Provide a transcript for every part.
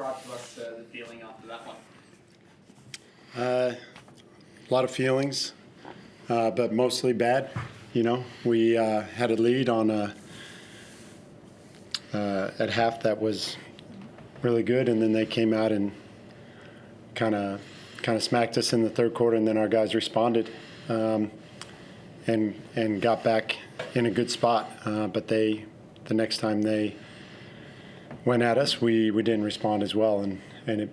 describe to us the feeling after that one. A lot of feelings, but mostly bad. You know, we had a lead on at half that was really good, and then they came out and kind of smacked us in the third quarter, and then our guys responded and got back in a good spot. But the next time they went at us, we didn't respond as well, and it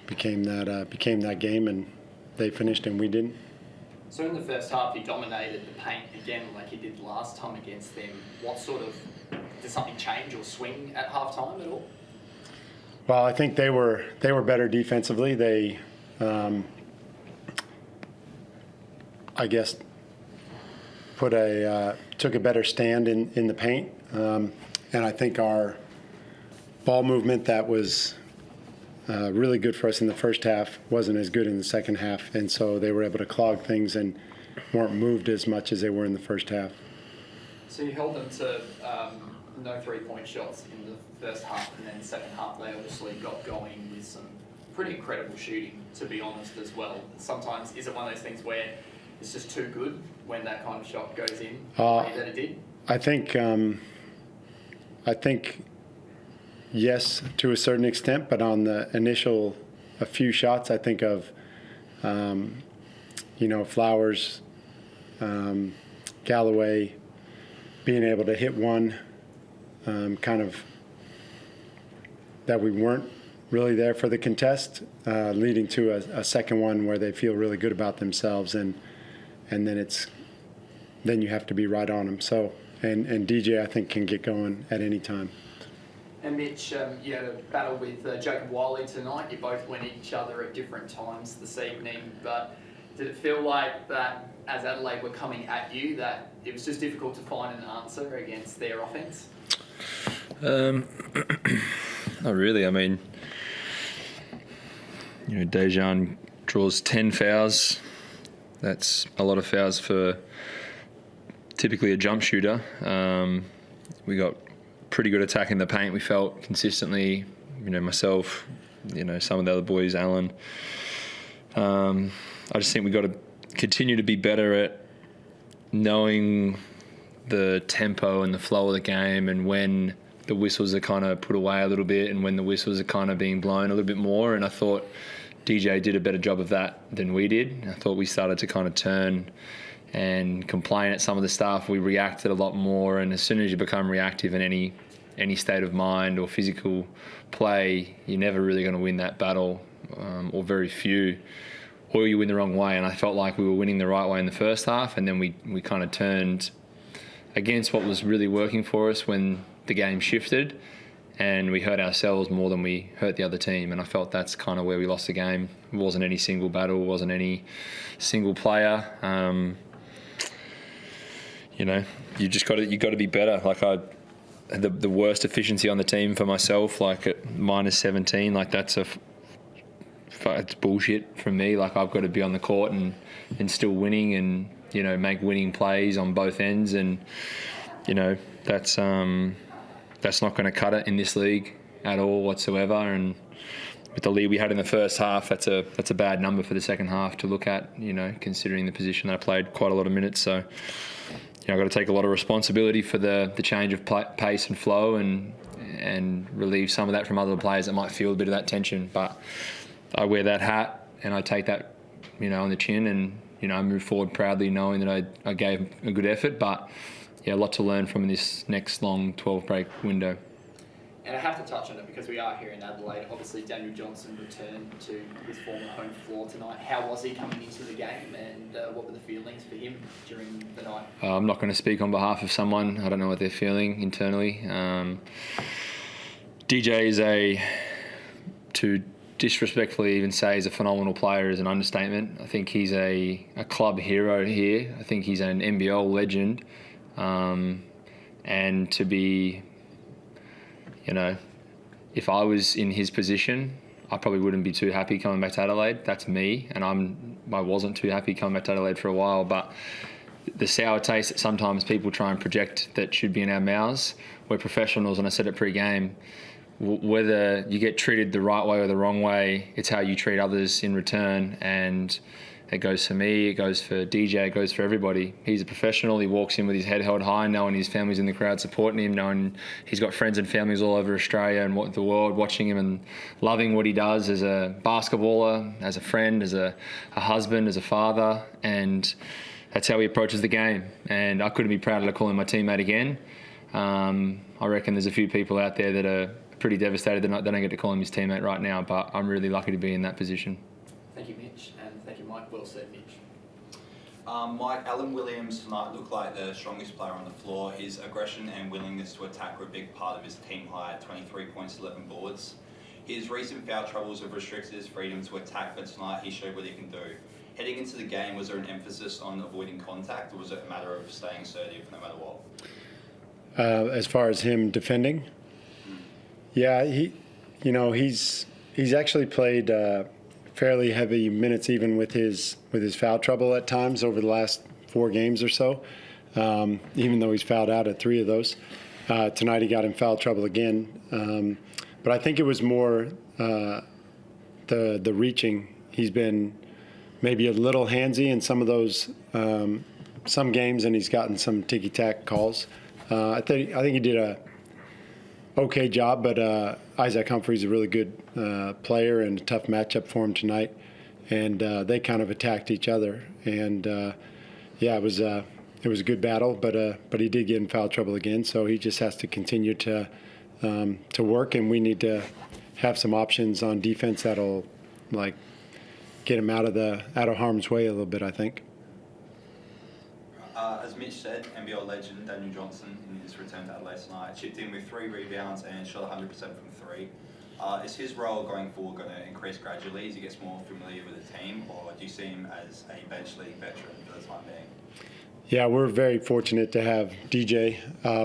became that game, and they finished and we didn't. So in the first half, he dominated the paint again like he did last time against them. Did something change or swing at halftime at all? Well, I think they were better defensively. They, I guess, took a better stand in the paint, and I think our ball movement that was really good for us in the first half wasn't as good in the second half, and so they were able to clog things and weren't moved as much as they were in the first half. So you held them to no three-point shots in the first half, and then the second half they obviously got going with some pretty incredible shooting, to be honest, as well. Sometimes, is it one of those things where it's just too good when that kind of shot goes in the way that it did? I think yes, to a certain extent, but on the initial a few shots, I think of Flowers, Galloway being able to hit one kind of that we weren't really there for the contest, leading to a second one where they feel really good about themselves, and then you have to be right on them. So and DJ I think can get going at any time. And Mitch, you had a battle with Jacob Wiley tonight. You both went at each other at different times this evening, but did it feel like that as Adelaide were coming at you that it was just difficult to find an answer against their offence? Not really. I mean, Dejan draws 10 fouls. That's a lot of fouls for typically a jump shooter. We got pretty good attack in the paint. We felt consistently, myself, some of the other boys, Alan. I just think we got to continue to be better at knowing the tempo and the flow of the game, and when the whistles are kind of put away a little bit and when the whistles are kind of being blown a little bit more. And I thought DJ did a better job of that than we did. I thought we started to kind of turn and complain at some of the stuff. We reacted a lot more, and as soon as you become reactive in any state of mind or physical play, you're never really going to win that battle, or very few, or you win the wrong way. And I felt like we were winning the right way in the first half, and then we kind of turned against what was really working for us when the game shifted, and we hurt ourselves more than we hurt the other team. And I felt that's kind of where we lost the game. It wasn't any single battle, it wasn't any single player. You got to be better. Like the worst efficiency on the team for myself, like at -17, like it's bullshit from me. Like I've got to be on the court and still winning, and make winning plays on both ends, and that's not going to cut it in this league at all whatsoever. And with the lead we had in the first half, that's a bad number for the second half to look at, considering the position that I played quite a lot of minutes. So I've got to take a lot of responsibility for the change of pace and flow, and relieve some of that from other players that might feel a bit of that tension. But I wear that hat and I take that, on the chin, and I move forward proudly knowing that I gave a good effort. But a lot to learn from this next long 12-break window. And I have to touch on it because we are here in Adelaide. Obviously, Daniel Johnson returned to his former home floor tonight. How was he coming into the game, and what were the feelings for him during the night? I'm not going to speak on behalf of someone. I don't know what they're feeling internally. DJ is to disrespectfully even say he's a phenomenal player is an understatement. I think he's a club hero here. I think he's an NBL legend. And to be, if I was in his position, I probably wouldn't be too happy coming back to Adelaide. That's me, and I wasn't too happy coming back to Adelaide for a while. But the sour taste that sometimes people try and project that should be in our mouths, we're professionals, and I said it pre-game. whether you get treated the right way or the wrong way, it's how you treat others in return. And it goes for me, it goes for DJ, it goes for everybody. He's a professional. He walks in with his head held high, knowing his family's in the crowd supporting him, knowing he's got friends and families all over Australia and the world watching him and loving what he does as a basketballer, as a friend, as a husband, as a father. And that's how he approaches the game. And I couldn't be prouder to call him my teammate again. I reckon there's a few people out there that are pretty devastated they don't get to call him his teammate right now, but I'm really lucky to be in that position. Thank you, Mitch, and thank you, Mike. Well said, Mitch. Mike, Alan Williams tonight looked like the strongest player on the floor. His aggression and willingness to attack were a big part of his team high at 23 points, 11 boards. His recent foul troubles have restricted his freedom to attack, but tonight he showed what he can do. Heading into the game, was there an emphasis on avoiding contact, or was it a matter of staying assertive no matter what? As far as him defending, yeah, he's actually played fairly heavy minutes, even with his foul trouble at times over the last 4 games or so. Even though he's fouled out at 3 of those, tonight he got in foul trouble again. But I think it was more the reaching. He's been maybe a little handsy in some of those some games, and he's gotten some ticky-tack calls. I think he did a okay job, but Isaac Humphrey's a really good player and a tough matchup for him tonight, and they kind of attacked each other. And yeah, it was a good battle, but he did get in foul trouble again, so he just has to continue to work, and we need to have some options on defense that'll get him out of harm's way a little bit, I think. As Mitch said, NBL legend Daniel Johnson in his return to Adelaide tonight chipped in with 3 rebounds and shot 100% from 3. Is his role going forward going to increase gradually as he gets more familiar with the team, or do you see him as a bench league veteran for the time being? Yeah, we're very fortunate to have DJ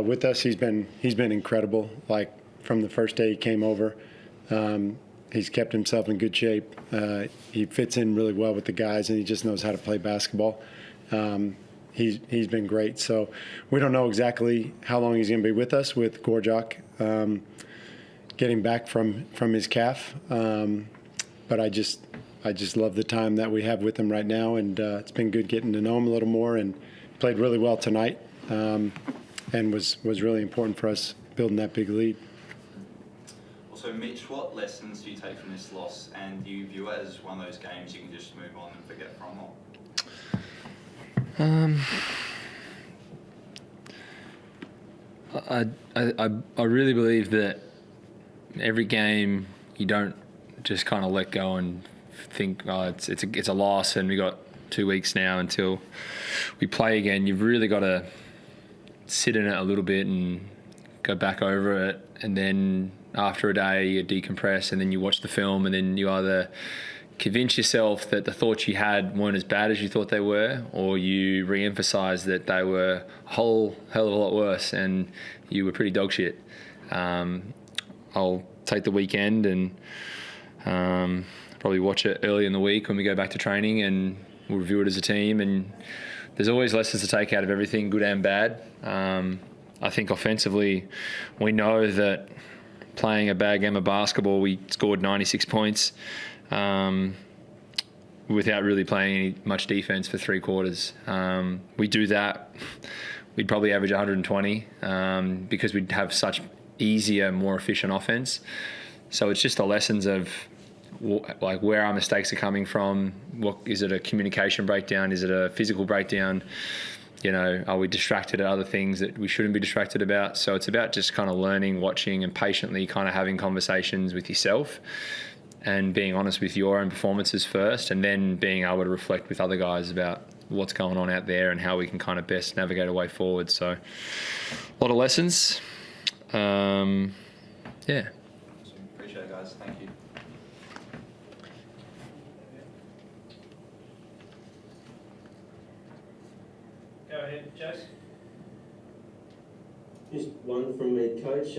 with us. He's been incredible. From the first day he came over, he's kept himself in good shape. He fits in really well with the guys, and he just knows how to play basketball. He's been great. So we don't know exactly how long he's going to be with us with Gorjak getting back from his calf. But I just love the time that we have with him right now, and it's been good getting to know him a little more, and played really well tonight, and was really important for us building that big lead. Also, Mitch, what lessons do you take from this loss, and do you view it as one of those games you can just move on and forget from? Or? I really believe that every game you don't just kind of let go and think, oh, it's a loss and we got 2 weeks now until we play again. You've really got to sit in it a little bit and go back over it, and then after a day you decompress, and then you watch the film, and then you either convince yourself that the thoughts you had weren't as bad as you thought they were, or you re-emphasize that they were a whole hell of a lot worse and you were pretty dog shit. I'll take the weekend and probably watch it early in the week when we go back to training, and we'll review it as a team. And there's always lessons to take out of everything, good and bad. I think offensively, we know that playing a bad game of basketball, we scored 96 points without really playing much defense for 3 quarters. We do that, we'd probably average 120 because we'd have such easier, more efficient offense. So it's just the lessons of where our mistakes are coming from. What is it, a communication breakdown? Is it a physical breakdown? Are we distracted at other things that we shouldn't be distracted about? So it's about just kind of learning, watching, and patiently kind of having conversations with yourself and being honest with your own performances first, and then being able to reflect with other guys about what's going on out there and how we can kind of best navigate a way forward. So a lot of lessons. Yeah. Appreciate it, guys. Thank you. Go ahead, Jase. Just one from me, Coach.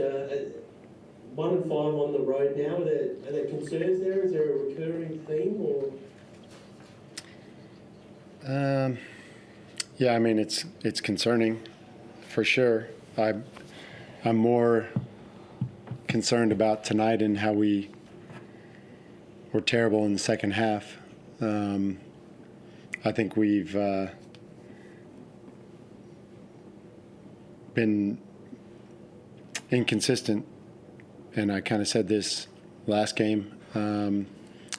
1 and 5 on the road now. Are there concerns there? Is there a recurring theme, or? Yeah, I mean it's concerning, for sure. I'm more concerned about tonight and how we were terrible in the second half. I think we've been inconsistent, and I kind of said this last game,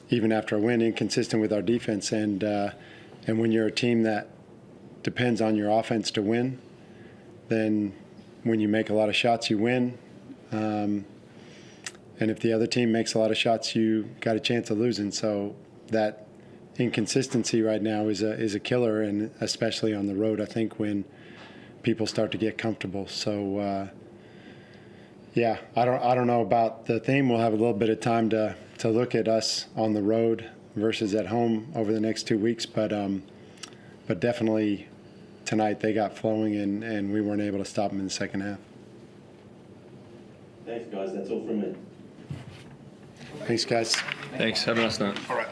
even after a win, inconsistent with our defense. And when you're a team that depends on your offense to win, then when you make a lot of shots, you win. And if the other team makes a lot of shots, you got a chance of losing. So that inconsistency right now is a killer, and especially on the road, I think, when people start to get comfortable. So yeah, I don't know about the theme. We'll have a little bit of time to look at us on the road versus at home over the next 2 weeks, but definitely tonight they got flowing, and we weren't able to stop them in the second half. Thanks, guys. That's all from me. Thanks, guys. Thanks. Have a nice night. All right.